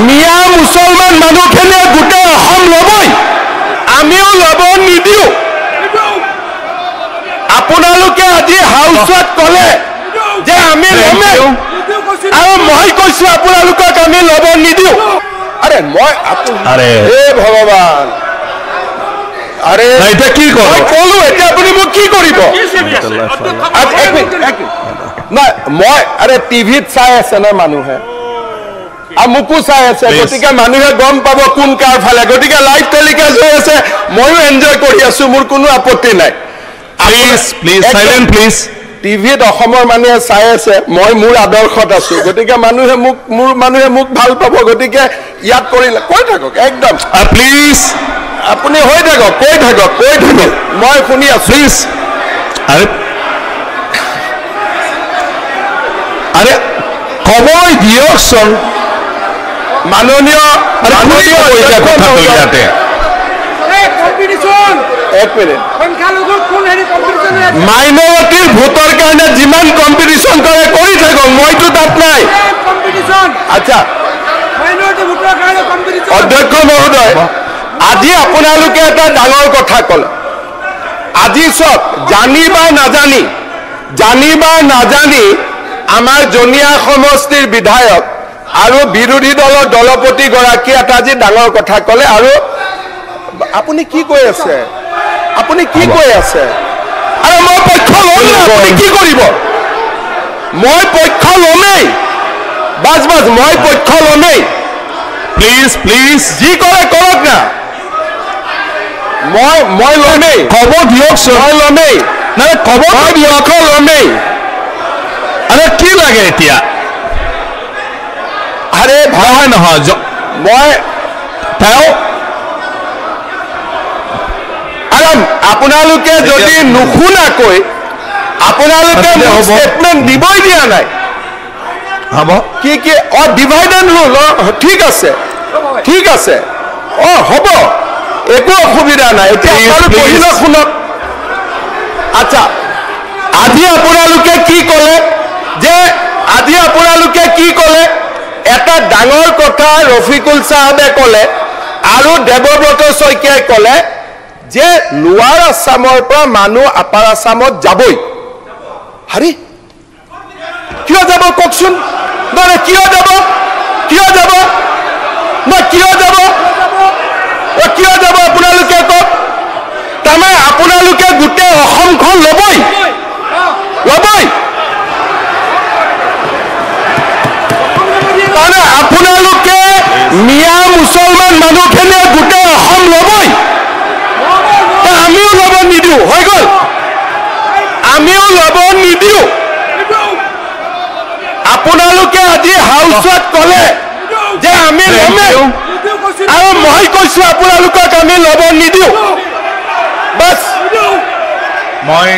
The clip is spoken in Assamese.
মিয়া মুছলমান মানুহখিনিয়ে গোটেই অসম ল'বই আমিও ল'ব নিদিওঁ আপোনালোকে আজি হাউচত ক'লে যে আমি ল'মেই আৰু মই কৈছোঁ আপোনালোকক আমি ল'ব নিদিওঁ আৰে মই আৰে হে ভগৱান আৰে এতিয়া কি কৰো ক'লো এতিয়া আপুনি মোক কি কৰিব নাই মই আৰে টিভিত চাই আছে না মানুহে আৰু মোকো চাই আছে গতিকে মানুহে গম পাব কোন কাৰ ফালে গতিকে লাইভ টেলিকাষ্ট হৈ আছে ময়ো এনজয় কৰি আছো মোৰ কোনো আপত্তি নাই প্লিজ সাইলেন্ট প্লিজ টিভিত অসমৰ মানুহে চাই আছে মই মোৰ আদৰ্শত আছো গতিকে মানুহে মোক ভাল পাব গতিকে ইয়াত কৰিলে কৈ থাকক একদম প্লিজ আপুনি হৈ থাকক কৈ থাকক মই শুনি আছো প্লিজ আৰে খবৰ দিয়কচোন মাননীয় মাইনৰিটিৰ ভোটৰ কাৰণে যিমান কম্পিটিশ্যন কৰে কৰি থাকক মইতো তাত নাই আচ্ছা অধ্যক্ষ মহোদয় আজি আপোনালোকে এটা ডাঙৰ কথা ক'লে আজি চব জানি বা নাজানি আমাৰ জনিয়া সমষ্টিৰ বিধায়ক আৰু বিৰোধী দলৰ দলপতি গৰাকী এটা আজি ডাঙৰ কথা ক'লে আৰু আপুনি কি কৈ আছে আৰু মই পক্ষ ল'ম না আপুনি কি কৰিব মই পক্ষ ল'মেই বাছ মই পক্ষ ল'মেই প্লিজ যি কৰে কৰক না মই ল'মেই ক'ব দিয়কচোন মই ল'মেই নাই ক'ব দিয়ক ল'মেই আৰে কি লাগে এতিয়া আৰে নহয় মই তেওঁ আপোনালোকে যদি নুশুনাকৈ আপোনালোকে ষ্টেটমেণ্ট দিবই দিয়া নাই হ'ব কি ডিভাইড এণ্ড ৰুল ঠিক আছে হ'ব একো অসুবিধা নাই এতিয়া পঢ়িলে শুনক আচ্ছা আজি আপোনালোকে কি ক'লে এটা ডাঙৰ কথা ৰফিকুল চাহাবে ক'লে আৰু দেৱব্ৰত শইকীয়াই ক'লে যে লোৱাৰ আছামৰ পৰা মানুহ আপাৰ আছামত যাবই হাৰি কিয় যাব কওকচোন কিয় যাব আপোনালোকে কওক তাৰমানে আপোনালোকে গোটেই অসমখন ল'বই তাৰমানে আপোনালোকে মিয়া মুছলমান মানুহখিনিয়ে গোটেই অসম ল'বই আমিও ল'ব নিদিওঁ হৈ গ'ল আমিও ল'ব নিদিওঁ আপোনালোকে আজি হাউচত ক'লে যে আমি ল'মেই আৰু মই কৈছোঁ আপোনালোকক আমি ল'ব নিদিওঁ বাছ মই